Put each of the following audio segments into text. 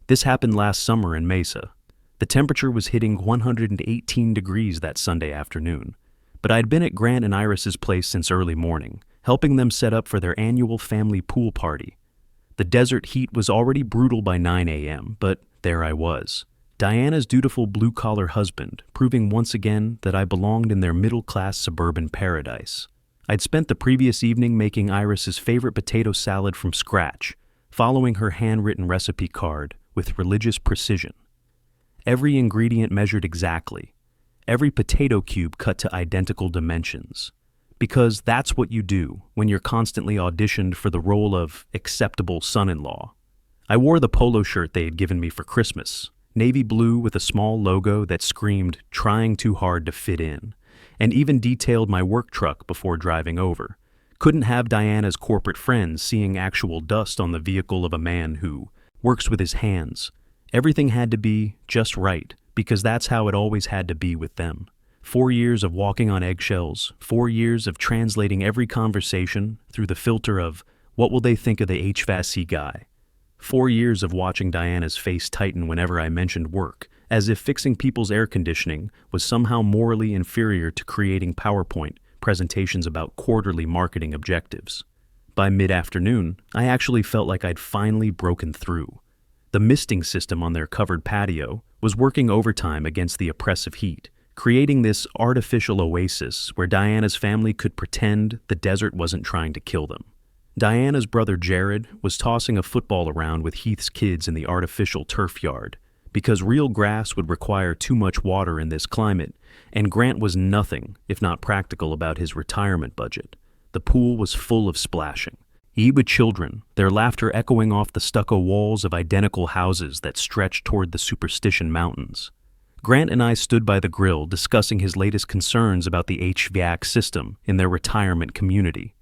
This happened last summer in Mesa. The temperature was hitting 118 degrees that Sunday afternoon. But I'd been at Grant and Iris's place since early morning, helping them set up for their annual family pool party. The desert heat was already brutal by 9 a.m., but there I was, Diana's dutiful blue-collar husband, proving once again that I belonged in their middle-class suburban paradise. I'd spent the previous evening making Iris's favorite potato salad from scratch, following her handwritten recipe card with religious precision. Every ingredient measured exactly, every potato cube cut to identical dimensions. Because that's what you do when you're constantly auditioned for the role of acceptable son-in-law. I wore the polo shirt they had given me for Christmas, navy blue with a small logo that screamed, "Trying too hard to fit in," and even detailed my work truck before driving over. Couldn't have Diana's corporate friends seeing actual dust on the vehicle of a man who works with his hands. Everything had to be just right, because that's how it always had to be with them. 4 years of walking on eggshells, 4 years of translating every conversation through the filter of, what will they think of the HVAC guy? 4 years of watching Diana's face tighten whenever I mentioned work, as if fixing people's air conditioning was somehow morally inferior to creating PowerPoint presentations about quarterly marketing objectives. By mid-afternoon, I actually felt like I'd finally broken through. The misting system on their covered patio was working overtime against the oppressive heat, creating this artificial oasis where Diana's family could pretend the desert wasn't trying to kill them. Diana's brother Jared was tossing a football around with Heath's kids in the artificial turf yard, because real grass would require too much water in this climate, and Grant was nothing if not practical about his retirement budget. The pool was full of splashing. He with children, their laughter echoing off the stucco walls of identical houses that stretched toward the Superstition Mountains. Grant and I stood by the grill discussing his latest concerns about the HVAC system in their retirement community.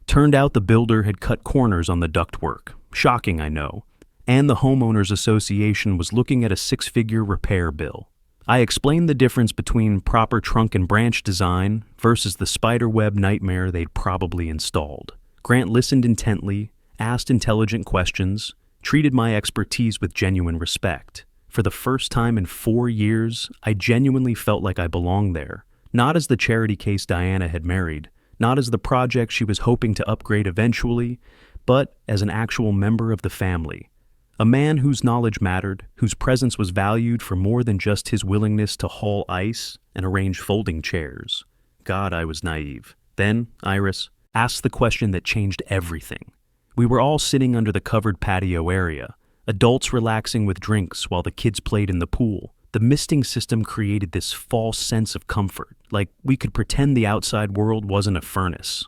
Turned out the builder had cut corners on the ductwork. Shocking, I know. And the homeowners association was looking at a 6-figure repair bill. I explained the difference between proper trunk and branch design versus the spiderweb nightmare they'd probably installed. Grant listened intently, asked intelligent questions, treated my expertise with genuine respect. For the first time in 4 years, I genuinely felt like I belonged there, not as the charity case Diana had married, not as the project she was hoping to upgrade eventually, but as an actual member of the family. A man whose knowledge mattered, whose presence was valued for more than just his willingness to haul ice and arrange folding chairs. God, I was naive. Then, Iris asked the question that changed everything. We were all sitting under the covered patio area, adults relaxing with drinks while the kids played in the pool. The misting system created this false sense of comfort, like we could pretend the outside world wasn't a furnace.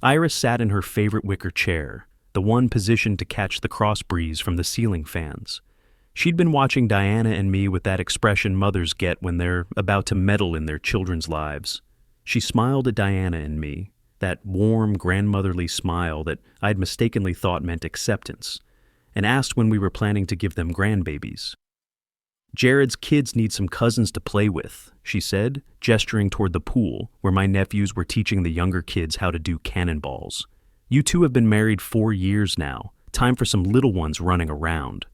Iris sat in her favorite wicker chair, the one positioned to catch the cross breeze from the ceiling fans. She'd been watching Diana and me with that expression mothers get when they're about to meddle in their children's lives. She smiled at Diana and me, that warm, grandmotherly smile that I'd mistakenly thought meant acceptance, and asked when we were planning to give them grandbabies. "Jared's kids need some cousins to play with," she said, gesturing toward the pool where my nephews were teaching the younger kids how to do cannonballs. "You two have been married 4 years now. Time for some little ones running around."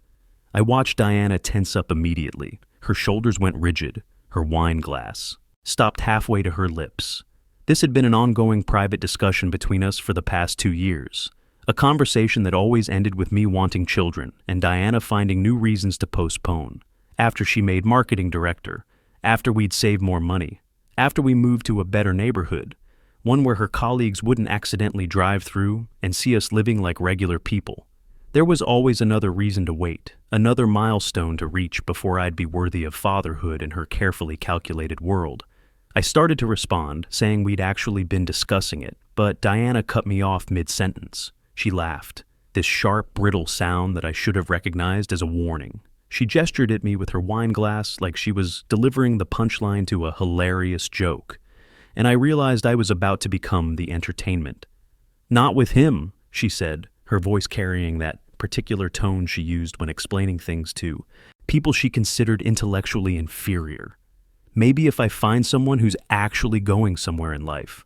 I watched Diana tense up immediately. Her shoulders went rigid. Her wine glass stopped halfway to her lips. This had been an ongoing private discussion between us for the past 2 years. A conversation that always ended with me wanting children and Diana finding new reasons to postpone. After she made marketing director, after we'd saved more money, after we moved to a better neighborhood, one where her colleagues wouldn't accidentally drive through and see us living like regular people. There was always another reason to wait, another milestone to reach before I'd be worthy of fatherhood in her carefully calculated world. I started to respond, saying we'd actually been discussing it, but Diana cut me off mid-sentence. She laughed, this sharp, brittle sound that I should have recognized as a warning. She gestured at me with her wine glass like she was delivering the punchline to a hilarious joke, and I realized I was about to become the entertainment. "Not with him," she said, her voice carrying that particular tone she used when explaining things to people she considered intellectually inferior. "Maybe if I find someone who's actually going somewhere in life."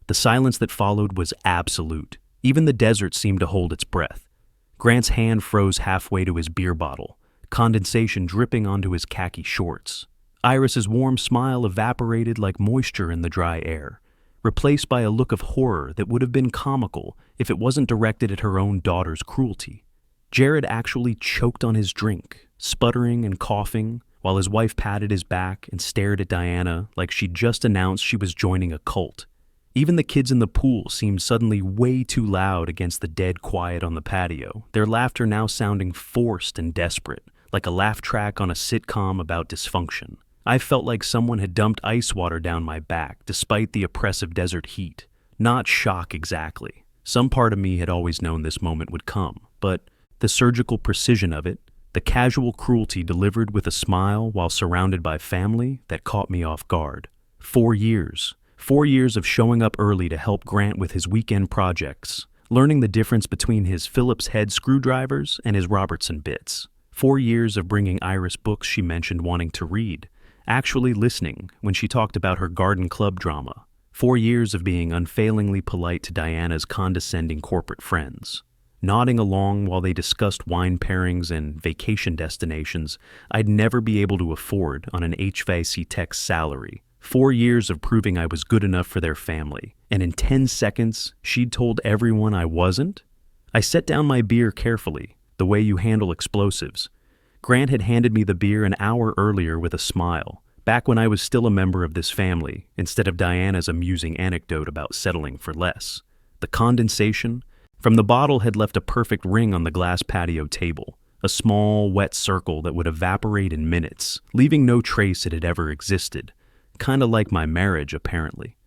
The silence that followed was absolute. Even the desert seemed to hold its breath. Grant's hand froze halfway to his beer bottle, condensation dripping onto his khaki shorts. Iris's warm smile evaporated like moisture in the dry air, replaced by a look of horror that would have been comical if it wasn't directed at her own daughter's cruelty. Jared actually choked on his drink, sputtering and coughing, while his wife patted his back and stared at Diana like she'd just announced she was joining a cult. Even the kids in the pool seemed suddenly way too loud against the dead quiet on the patio, their laughter now sounding forced and desperate, like a laugh track on a sitcom about dysfunction. I felt like someone had dumped ice water down my back, despite the oppressive desert heat. Not shock exactly. Some part of me had always known this moment would come, but the surgical precision of it, the casual cruelty delivered with a smile while surrounded by family, that caught me off guard. 4 years. 4 years of showing up early to help Grant with his weekend projects, learning the difference between his Phillips head screwdrivers and his Robertson bits. 4 years of bringing Iris books she mentioned wanting to read, actually listening when she talked about her garden club drama. 4 years of being unfailingly polite to Diana's condescending corporate friends, nodding along while they discussed wine pairings and vacation destinations I'd never be able to afford on an HVAC tech's salary. 4 years of proving I was good enough for their family, and in 10 seconds, she'd told everyone I wasn't? I set down my beer carefully, the way you handle explosives. Grant had handed me the beer an hour earlier with a smile, back when I was still a member of this family, instead of Diana's amusing anecdote about settling for less. The condensation from the bottle had left a perfect ring on the glass patio table, a small, wet circle that would evaporate in minutes, leaving no trace it had ever existed. Kinda like my marriage, apparently.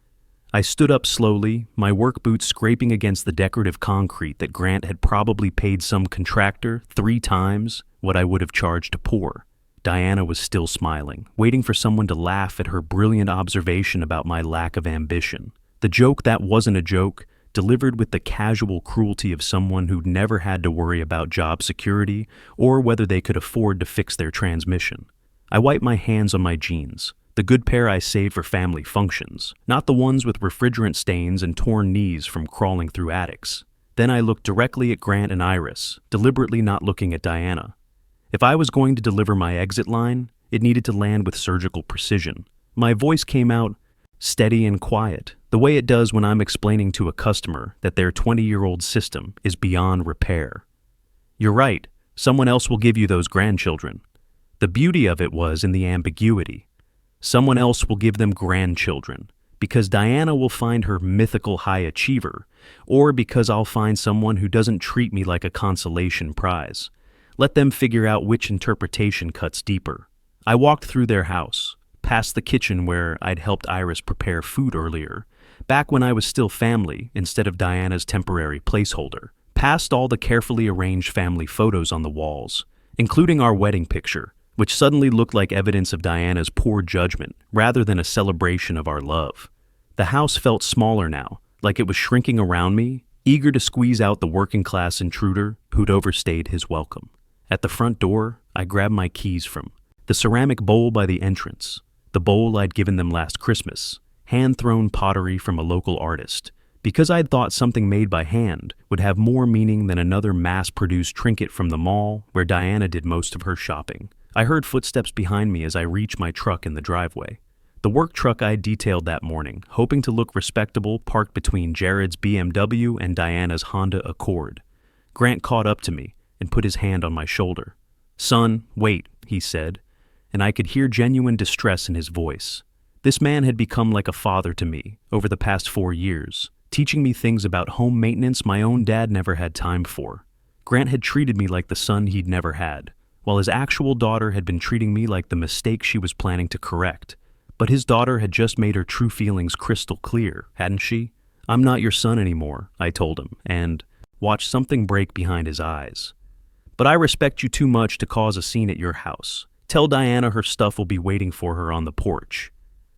I stood up slowly, my work boots scraping against the decorative concrete that Grant had probably paid some contractor 3 times what I would have charged to pour. Diana was still smiling, waiting for someone to laugh at her brilliant observation about my lack of ambition. The joke that wasn't a joke, delivered with the casual cruelty of someone who'd never had to worry about job security or whether they could afford to fix their transmission. I wiped my hands on my jeans, the good pair I saved for family functions, not the ones with refrigerant stains and torn knees from crawling through attics. Then I looked directly at Grant and Iris, deliberately not looking at Diana. If I was going to deliver my exit line, it needed to land with surgical precision. My voice came out steady and quiet, the way it does when I'm explaining to a customer that their 20-year-old system is beyond repair. You're right, someone else will give you those grandchildren. The beauty of it was in the ambiguity. Someone else will give them grandchildren, because Diana will find her mythical high achiever, or because I'll find someone who doesn't treat me like a consolation prize. Let them figure out which interpretation cuts deeper. I walked through their house, past the kitchen where I'd helped Iris prepare food earlier, back when I was still family instead of Diana's temporary placeholder, past all the carefully arranged family photos on the walls, including our wedding picture, which suddenly looked like evidence of Diana's poor judgment rather than a celebration of our love. The house felt smaller now, like it was shrinking around me, eager to squeeze out the working-class intruder who'd overstayed his welcome. At the front door, I grabbed my keys from the ceramic bowl by the entrance, the bowl I'd given them last Christmas, hand-thrown pottery from a local artist, because I'd thought something made by hand would have more meaning than another mass-produced trinket from the mall where Diana did most of her shopping. I heard footsteps behind me as I reached my truck in the driveway. The work truck I detailed that morning, hoping to look respectable, parked between Jared's BMW and Diana's Honda Accord. Grant caught up to me and put his hand on my shoulder. "Son, wait," he said, and I could hear genuine distress in his voice. This man had become like a father to me over the past 4 years, teaching me things about home maintenance my own dad never had time for. Grant had treated me like the son he'd never had, while his actual daughter had been treating me like the mistake she was planning to correct. But his daughter had just made her true feelings crystal clear, hadn't she? "I'm not your son anymore," I told him, and watched something break behind his eyes. "But I respect you too much to cause a scene at your house. Tell Diana her stuff will be waiting for her on the porch."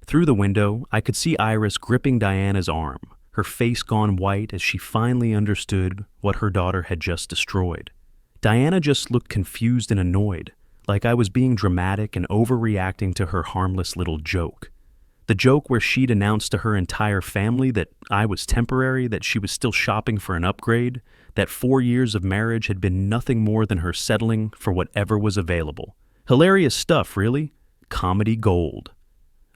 Through the window, I could see Iris gripping Diana's arm, her face gone white as she finally understood what her daughter had just destroyed. Diana just looked confused and annoyed, like I was being dramatic and overreacting to her harmless little joke. The joke where she'd announced to her entire family that I was temporary, that she was still shopping for an upgrade, that 4 years of marriage had been nothing more than her settling for whatever was available. Hilarious stuff, really. Comedy gold.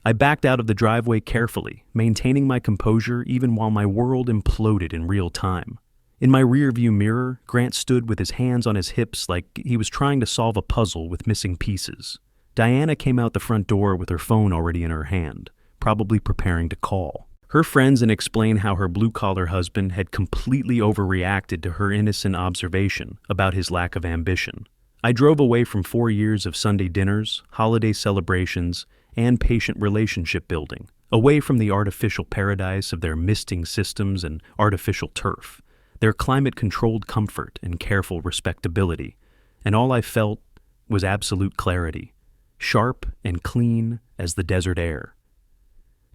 I backed out of the driveway carefully, maintaining my composure even while my world imploded in real time. In my rearview mirror, Grant stood with his hands on his hips like he was trying to solve a puzzle with missing pieces. Diana came out the front door with her phone already in her hand, probably preparing to call her friends and explain how her blue-collar husband had completely overreacted to her innocent observation about his lack of ambition. I drove away from 4 years of Sunday dinners, holiday celebrations, and patient relationship building, away from the artificial paradise of their misting systems and artificial turf, their climate-controlled comfort and careful respectability, and all I felt was absolute clarity, sharp and clean as the desert air.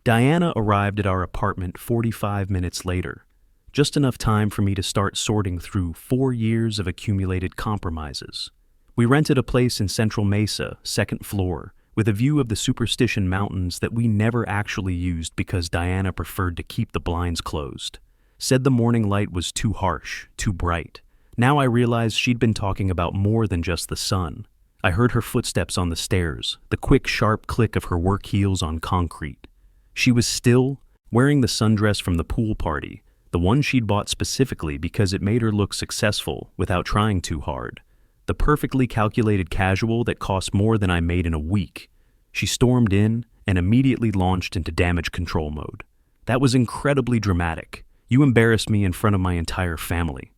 Diana arrived at our apartment 45 minutes later, just enough time for me to start sorting through 4 years of accumulated compromises. We rented a place in Central Mesa, second floor, with a view of the Superstition Mountains that we never actually used because Diana preferred to keep the blinds closed. Said the morning light was too harsh, too bright. Now I realized she'd been talking about more than just the sun. I heard her footsteps on the stairs, the quick, sharp click of her work heels on concrete. She was still wearing the sundress from the pool party, the one she'd bought specifically because it made her look successful without trying too hard. The perfectly calculated casual that cost more than I made in a week. She stormed in and immediately launched into damage control mode. That was incredibly dramatic. You embarrassed me in front of my entire family.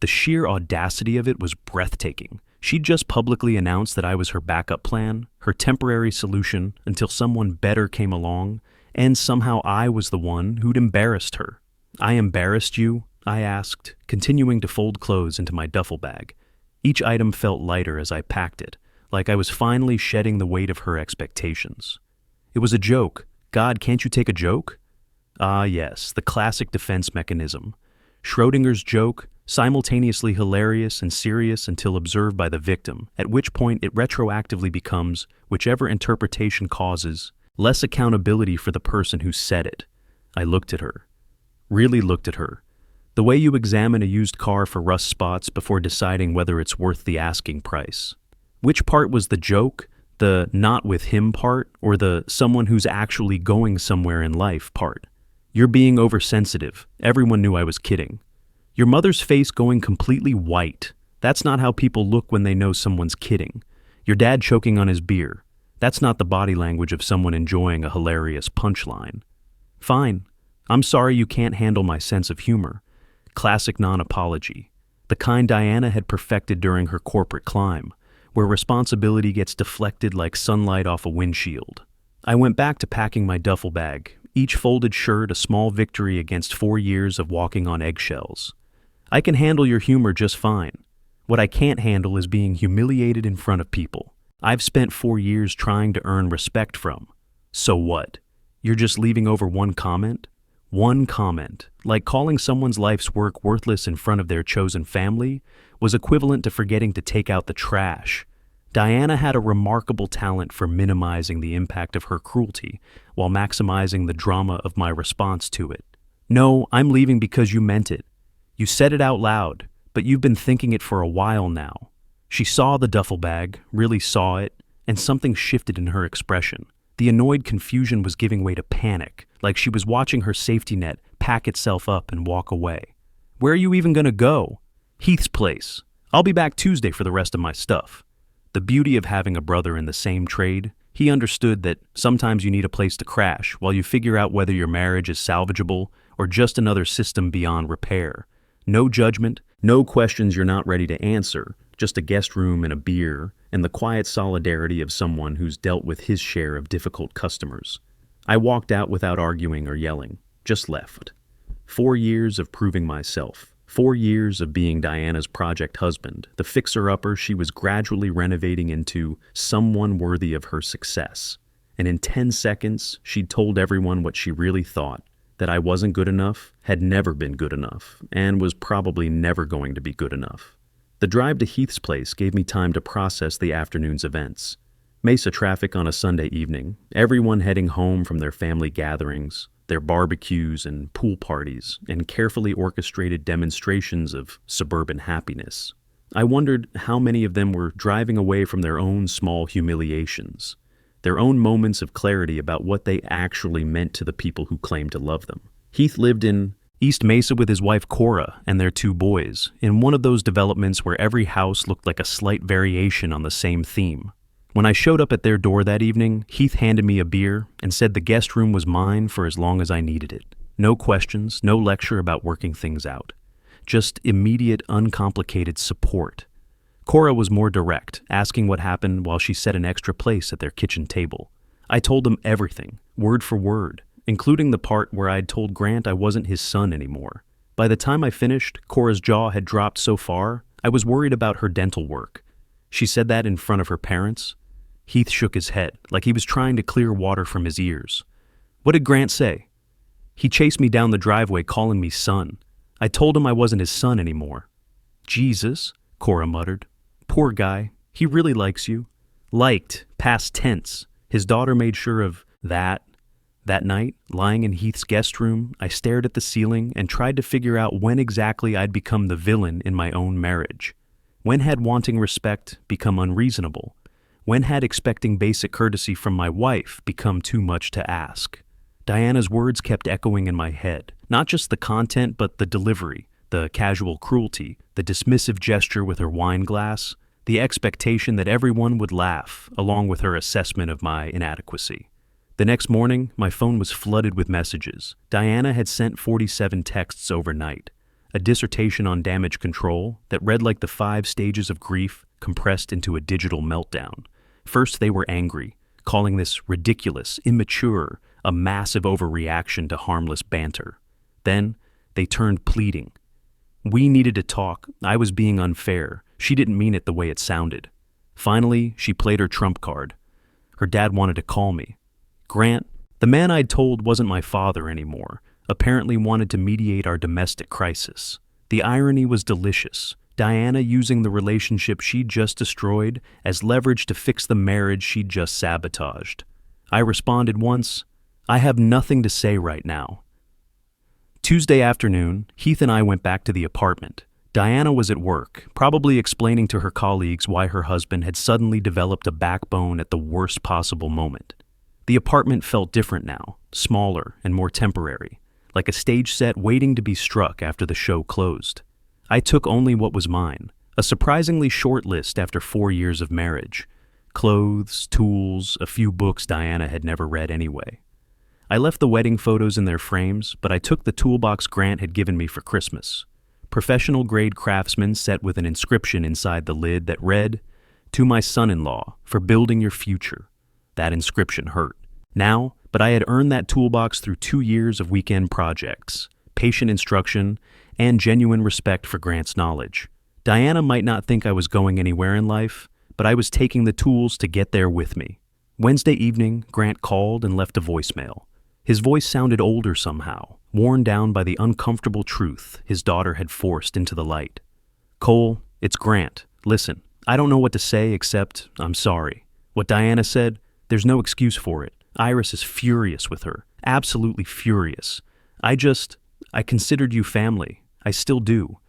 The sheer audacity of it was breathtaking. She'd just publicly announced that I was her backup plan, her temporary solution until someone better came along, and somehow I was the one who'd embarrassed her. I embarrassed you? I asked, continuing to fold clothes into my duffel bag. Each item felt lighter as I packed it, like I was finally shedding the weight of her expectations. It was a joke. God, can't you take a joke? Ah, yes, the classic defense mechanism. Schrodinger's joke, simultaneously hilarious and serious until observed by the victim, at which point it retroactively becomes, whichever interpretation causes, less accountability for the person who said it. I looked at her. Really looked at her. The way you examine a used car for rust spots before deciding whether it's worth the asking price. Which part was the joke, the not with him part, or the someone who's actually going somewhere in life part? You're being oversensitive. Everyone knew I was kidding. Your mother's face going completely white. That's not how people look when they know someone's kidding. Your dad choking on his beer. That's not the body language of someone enjoying a hilarious punchline. Fine. I'm sorry you can't handle my sense of humor. Classic non-apology. The kind Diana had perfected during her corporate climb, where responsibility gets deflected like sunlight off a windshield. I went back to packing my duffel bag, each folded shirt a small victory against 4 years of walking on eggshells. I can handle your humor just fine. What I can't handle is being humiliated in front of people. I've spent 4 years trying to earn respect from. So what? You're just leaving over one comment? One comment, like calling someone's life's work worthless in front of their chosen family, was equivalent to forgetting to take out the trash. Diana had a remarkable talent for minimizing the impact of her cruelty while maximizing the drama of my response to it. No, I'm leaving because you meant it. You said it out loud, but you've been thinking it for a while now. She saw the duffel bag, really saw it, and something shifted in her expression. The annoyed confusion was giving way to panic, like she was watching her safety net pack itself up and walk away. Where are you even going to go? Heath's place. I'll be back Tuesday for the rest of my stuff. The beauty of having a brother in the same trade, he understood that sometimes you need a place to crash while you figure out whether your marriage is salvageable or just another system beyond repair. No judgment, no questions you're not ready to answer, just a guest room and a beer, and the quiet solidarity of someone who's dealt with his share of difficult customers. I walked out without arguing or yelling, just left. 4 years of proving myself. 4 years of being Diana's project husband, the fixer-upper she was gradually renovating into someone worthy of her success. And in 10 seconds, she'd told everyone what she really thought, that I wasn't good enough, had never been good enough, and was probably never going to be good enough. The drive to Heath's place gave me time to process the afternoon's events. Mesa traffic on a Sunday evening, everyone heading home from their family gatherings, their barbecues and pool parties, and carefully orchestrated demonstrations of suburban happiness. I wondered how many of them were driving away from their own small humiliations, their own moments of clarity about what they actually meant to the people who claimed to love them. Heath lived in East Mesa with his wife Cora and their 2 boys, in one of those developments where every house looked like a slight variation on the same theme. When I showed up at their door that evening, Heath handed me a beer and said the guest room was mine for as long as I needed it. No questions, no lecture about working things out. Just immediate, uncomplicated support. Cora was more direct, asking what happened while she set an extra place at their kitchen table. I told them everything, word for word, including the part where I'd told Grant I wasn't his son anymore. By the time I finished, Cora's jaw had dropped so far, I was worried about her dental work. She said that in front of her parents. Heath shook his head, like he was trying to clear water from his ears. What did Grant say? He chased me down the driveway calling me son. I told him I wasn't his son anymore. Jesus, Cora muttered. Poor guy. He really likes you. Liked, past tense. His daughter made sure of that. That night, lying in Heath's guest room, I stared at the ceiling and tried to figure out when exactly I'd become the villain in my own marriage. When had wanting respect become unreasonable? When had expecting basic courtesy from my wife become too much to ask? Diana's words kept echoing in my head, not just the content but the delivery, the casual cruelty, the dismissive gesture with her wine glass, the expectation that everyone would laugh, along with her assessment of my inadequacy. The next morning, my phone was flooded with messages. Diana had sent 47 texts overnight, a dissertation on damage control that read like the 5 stages of grief compressed into a digital meltdown. First, they were angry, calling this ridiculous, immature, a massive overreaction to harmless banter. Then, they turned pleading. We needed to talk. I was being unfair. She didn't mean it the way it sounded. Finally, she played her trump card. Her dad wanted to call me. Grant, the man I'd told wasn't my father anymore, apparently wanted to mediate our domestic crisis. The irony was delicious. Diana using the relationship she'd just destroyed as leverage to fix the marriage she'd just sabotaged. I responded once, I have nothing to say right now. Tuesday afternoon, Heath and I went back to the apartment. Diana was at work, probably explaining to her colleagues why her husband had suddenly developed a backbone at the worst possible moment. The apartment felt different now, smaller and more temporary, like a stage set waiting to be struck after the show closed. I took only what was mine, a surprisingly short list after 4 years of marriage. Clothes, tools, a few books Diana had never read anyway. I left the wedding photos in their frames, but I took the toolbox Grant had given me for Christmas. Professional-grade craftsman set with an inscription inside the lid that read, "To my son-in-law, for building your future." That inscription hurt. Now, but I had earned that toolbox through 2 years of weekend projects, patient instruction, and genuine respect for Grant's knowledge. Diana might not think I was going anywhere in life, but I was taking the tools to get there with me. Wednesday evening, Grant called and left a voicemail. His voice sounded older somehow, worn down by the uncomfortable truth his daughter had forced into the light. Cole, it's Grant. Listen, I don't know what to say except I'm sorry. What Diana said, there's no excuse for it. Iris is furious with her, absolutely furious. I considered you family. I still do.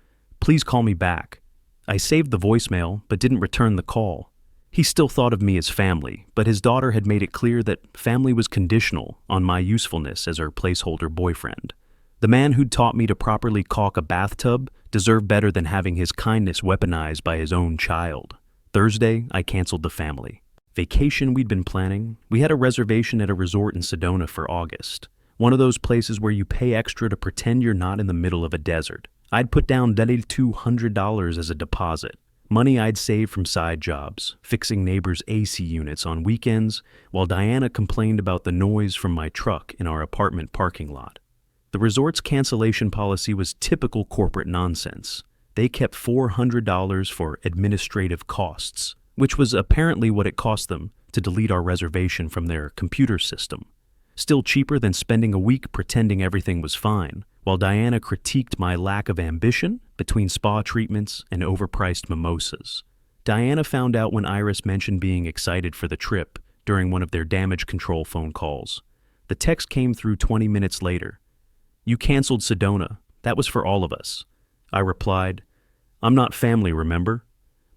Please call me back. I saved the voicemail, but didn't return the call. He still thought of me as family, but his daughter had made it clear that family was conditional on my usefulness as her placeholder boyfriend. The man who'd taught me to properly caulk a bathtub deserved better than having his kindness weaponized by his own child. Thursday, I canceled the family. Vacation we'd been planning, we had a reservation at a resort in Sedona for August. One of those places where you pay extra to pretend you're not in the middle of a desert. I'd put down $200 as a deposit. Money I'd saved from side jobs, fixing neighbors' AC units on weekends, while Diana complained about the noise from my truck in our apartment parking lot. The resort's cancellation policy was typical corporate nonsense. They kept $400 for administrative costs, which was apparently what it cost them to delete our reservation from their computer system. Still cheaper than spending a week pretending everything was fine, while Diana critiqued my lack of ambition between spa treatments and overpriced mimosas. Diana found out when Iris mentioned being excited for the trip during one of their damage control phone calls. The text came through 20 minutes later. "You canceled Sedona. That was for all of us." I replied, "I'm not family, remember?"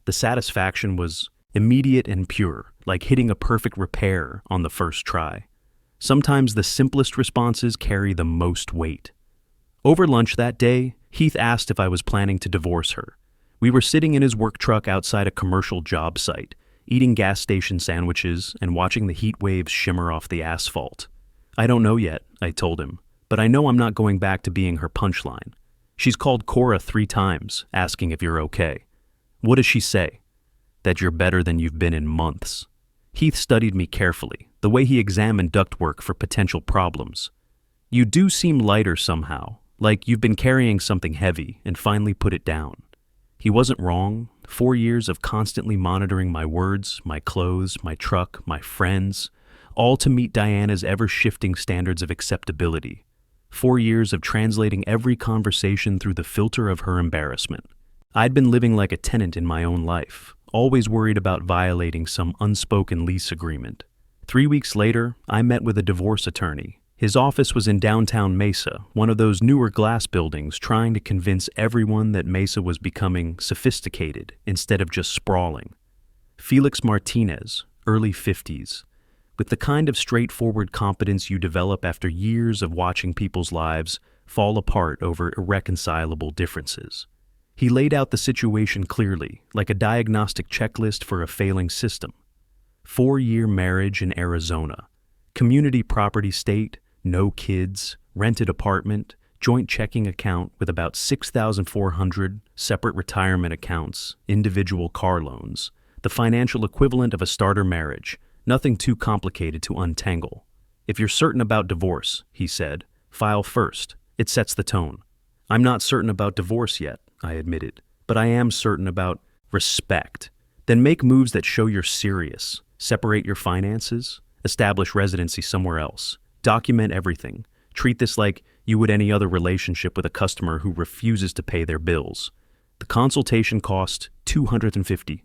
The satisfaction was immediate and pure, like hitting a perfect repair on the first try. Sometimes the simplest responses carry the most weight. Over lunch that day, Heath asked if I was planning to divorce her. We were sitting in his work truck outside a commercial job site, eating gas station sandwiches and watching the heat waves shimmer off the asphalt. "I don't know yet," I told him, "but I know I'm not going back to being her punchline. She's called Cora 3 times, asking if you're okay. What does she say?" "That you're better than you've been in months." Heath studied me carefully, the way he examined ductwork for potential problems. "You do seem lighter somehow, like you've been carrying something heavy and finally put it down." He wasn't wrong. 4 years of constantly monitoring my words, my clothes, my truck, my friends, all to meet Diana's ever-shifting standards of acceptability. 4 years of translating every conversation through the filter of her embarrassment. I'd been living like a tenant in my own life, always worried about violating some unspoken lease agreement. 3 weeks later, I met with a divorce attorney. His office was in downtown Mesa, one of those newer glass buildings trying to convince everyone that Mesa was becoming sophisticated instead of just sprawling. Felix Martinez, early 50s. With the kind of straightforward competence you develop after years of watching people's lives fall apart over irreconcilable differences. He laid out the situation clearly, like a diagnostic checklist for a failing system. 4-year marriage in Arizona. Community property state, no kids, rented apartment, joint checking account with about 6,400 separate retirement accounts, individual car loans, the financial equivalent of a starter marriage, nothing too complicated to untangle. "If you're certain about divorce," he said, "file first. It sets the tone." "I'm not certain about divorce yet," I admitted, "but I am certain about respect." "Then make moves that show you're serious. Separate your finances, establish residency somewhere else, document everything. Treat this like you would any other relationship with a customer who refuses to pay their bills." The consultation cost $250,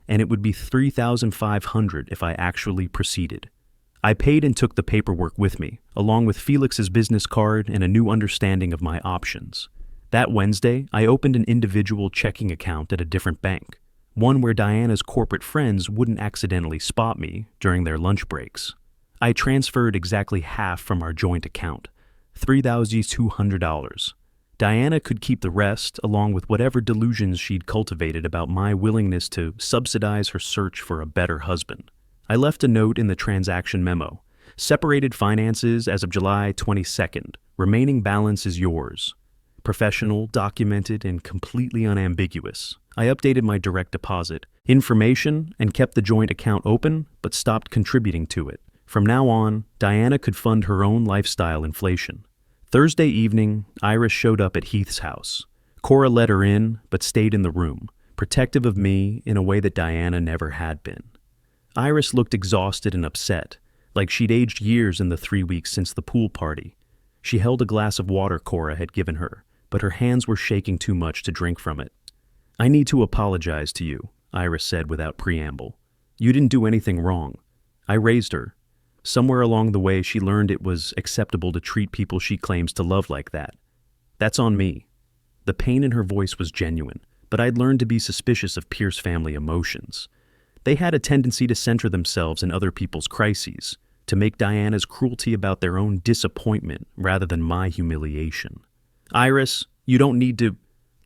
and it would be $3,500 if I actually proceeded. I paid and took the paperwork with me, along with Felix's business card and a new understanding of my options. That Wednesday, I opened an individual checking account at a different bank, one where Diana's corporate friends wouldn't accidentally spot me during their lunch breaks. I transferred exactly half from our joint account, $3,200. Diana could keep the rest, along with whatever delusions she'd cultivated about my willingness to subsidize her search for a better husband. I left a note in the transaction memo. "Separated finances as of July 22nd. Remaining balance is yours." Professional, documented, and completely unambiguous. I updated my direct deposit information and kept the joint account open, but stopped contributing to it. From now on, Diana could fund her own lifestyle inflation. Thursday evening, Iris showed up at Heath's house. Cora let her in, but stayed in the room, protective of me in a way that Diana never had been. Iris looked exhausted and upset, like she'd aged years in the 3 weeks since the pool party. She held a glass of water Cora had given her, but her hands were shaking too much to drink from it. "I need to apologize to you," Iris said without preamble. "You didn't do anything wrong. I raised her. Somewhere along the way, she learned it was acceptable to treat people she claims to love like that. That's on me." The pain in her voice was genuine, but I'd learned to be suspicious of Pierce family emotions. They had a tendency to center themselves in other people's crises, to make Diana's cruelty about their own disappointment rather than my humiliation. "Iris, you don't need to..."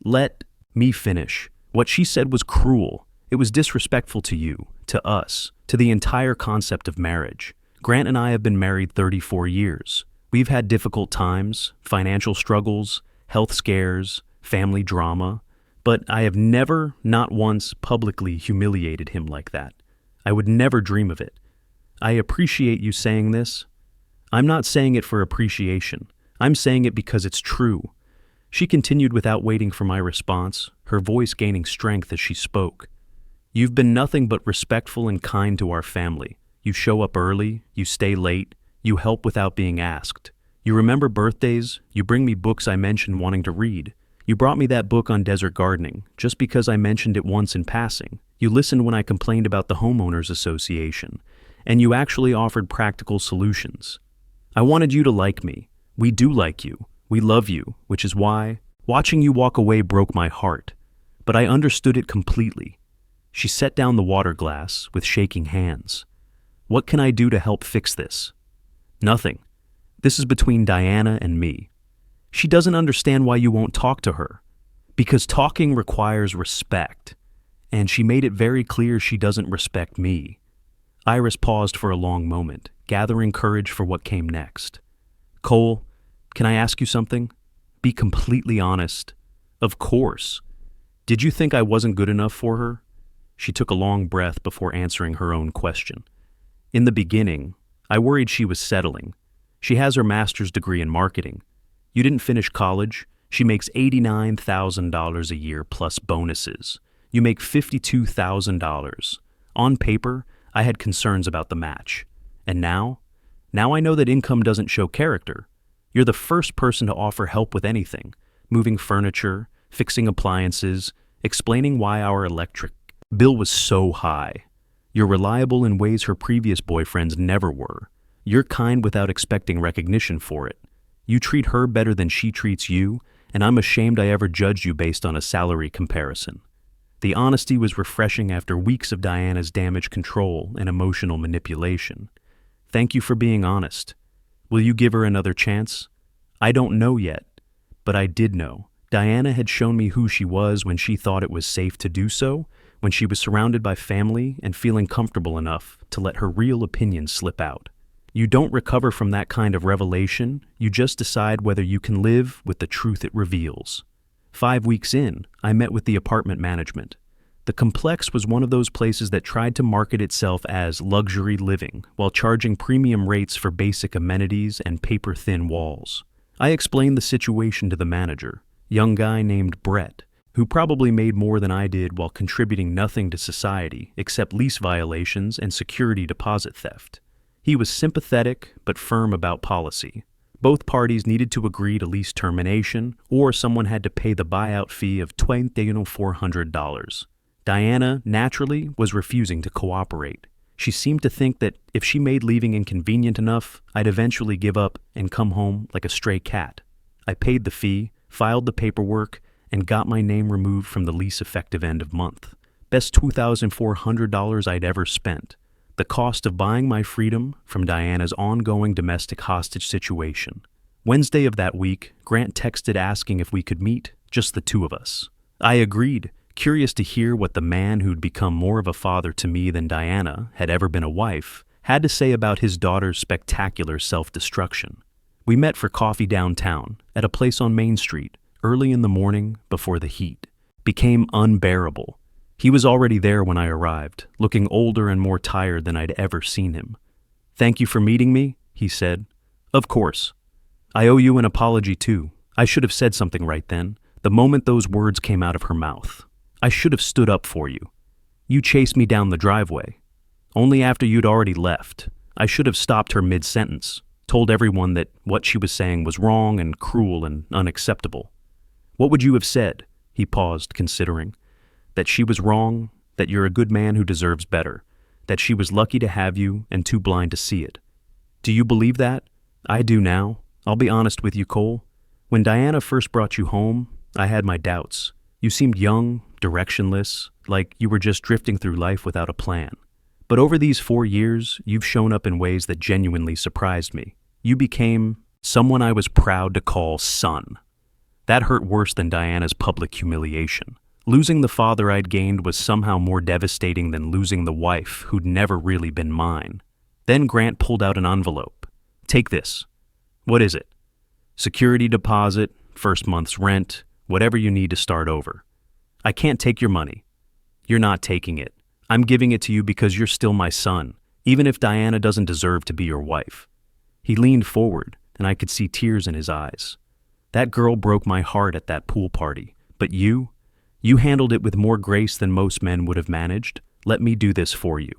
"Let me finish. What she said was cruel. It was disrespectful to you, to us, to the entire concept of marriage. Grant and I have been married 34 years. We've had difficult times, financial struggles, health scares, family drama, but I have never, not once, publicly humiliated him like that. I would never dream of it. I appreciate you saying this. I'm not saying it for appreciation. I'm saying it because it's true." She continued without waiting for my response, her voice gaining strength as she spoke. "You've been nothing but respectful and kind to our family. You show up early, you stay late, you help without being asked. You remember birthdays, you bring me books I mentioned wanting to read. You brought me that book on desert gardening, just because I mentioned it once in passing. You listened when I complained about the homeowners association, and you actually offered practical solutions. I wanted you to like me. We do like you. We love you, which is why watching you walk away broke my heart. But I understood it completely. She set down the water glass with shaking hands. What can I do to help fix this? Nothing. This is between Diana and me. She doesn't understand why you won't talk to her. Because talking requires respect. And she made it very clear she doesn't respect me. Iris paused for a long moment, gathering courage for what came next. Cole, can I ask you something? Be completely honest. Of course. Did you think I wasn't good enough for her? She took a long breath before answering her own question. In the beginning, I worried she was settling. She has her master's degree in marketing. You didn't finish college. She makes $89,000 a year plus bonuses. You make $52,000. On paper, I had concerns about the match. And now? Now I know that income doesn't show character. You're the first person to offer help with anything, moving furniture, fixing appliances, explaining why our electric bill was so high. You're reliable in ways her previous boyfriends never were. You're kind without expecting recognition for it. You treat her better than she treats you, and I'm ashamed I ever judged you based on a salary comparison. The honesty was refreshing after weeks of Diana's damage control and emotional manipulation. Thank you for being honest. Will you give her another chance? I don't know yet, but I did know. Diana had shown me who she was when she thought it was safe to do so, when she was surrounded by family and feeling comfortable enough to let her real opinion slip out. You don't recover from that kind of revelation, you just decide whether you can live with the truth it reveals. 5 weeks in, I met with the apartment management. The complex was one of those places that tried to market itself as luxury living while charging premium rates for basic amenities and paper-thin walls. I explained the situation to the manager, young guy named Brett, who probably made more than I did while contributing nothing to society except lease violations and security deposit theft. He was sympathetic but firm about policy. Both parties needed to agree to lease termination, or someone had to pay the buyout fee of $2,400. Diana, naturally, was refusing to cooperate. She seemed to think that if she made leaving inconvenient enough, I'd eventually give up and come home like a stray cat. I paid the fee, filed the paperwork, and got my name removed from the lease effective end of month. Best $2,400 I'd ever spent. The cost of buying my freedom from Diana's ongoing domestic hostage situation. Wednesday of that week, Grant texted asking if we could meet, just the two of us. I agreed, curious to hear what the man who'd become more of a father to me than Diana had ever been a wife, had to say about his daughter's spectacular self-destruction. We met for coffee downtown, at a place on Main Street, early in the morning before the heat became unbearable. He was already there when I arrived, looking older and more tired than I'd ever seen him. "Thank you for meeting me," he said. "Of course. I owe you an apology too. I should have said something right then, the moment those words came out of her mouth. I should have stood up for you. You chased me down the driveway. Only after you'd already left. I should have stopped her mid-sentence, told everyone that what she was saying was wrong and cruel and unacceptable. What would you have said?" He paused, considering. "That she was wrong, that you're a good man who deserves better, that she was lucky to have you and too blind to see it. Do you believe that? I do now. I'll be honest with you, Cole. When Diana first brought you home, I had my doubts. You seemed young, directionless, like you were just drifting through life without a plan. But over these 4 years, you've shown up in ways that genuinely surprised me. You became someone I was proud to call son. That hurt worse than Diana's public humiliation. Losing the father I'd gained was somehow more devastating than losing the wife who'd never really been mine. Then Grant pulled out an envelope. "Take this." "What is it?" "Security deposit, first month's rent, whatever you need to start over." "I can't take your money." "You're not taking it. I'm giving it to you because you're still my son, even if Diana doesn't deserve to be your wife." He leaned forward, and I could see tears in his eyes. "That girl broke my heart at that pool party, but you handled it with more grace than most men would have managed. Let me do this for you."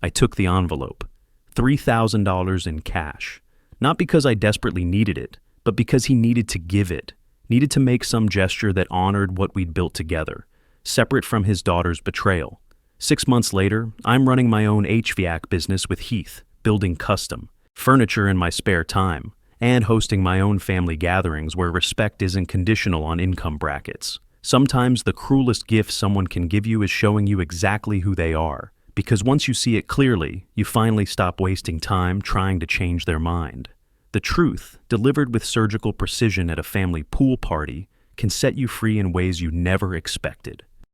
I took the envelope. $3,000 in cash. Not because I desperately needed it, but because he needed to give it. Needed to make some gesture that honored what we'd built together, separate from his daughter's betrayal. 6 months later, I'm running my own HVAC business with Heath, building custom. furniture in my spare time, and hosting my own family gatherings where respect isn't conditional on income brackets. Sometimes the cruelest gift someone can give you is showing you exactly who they are, because once you see it clearly, you finally stop wasting time trying to change their mind. The truth, delivered with surgical precision at a family pool party, can set you free in ways you never expected.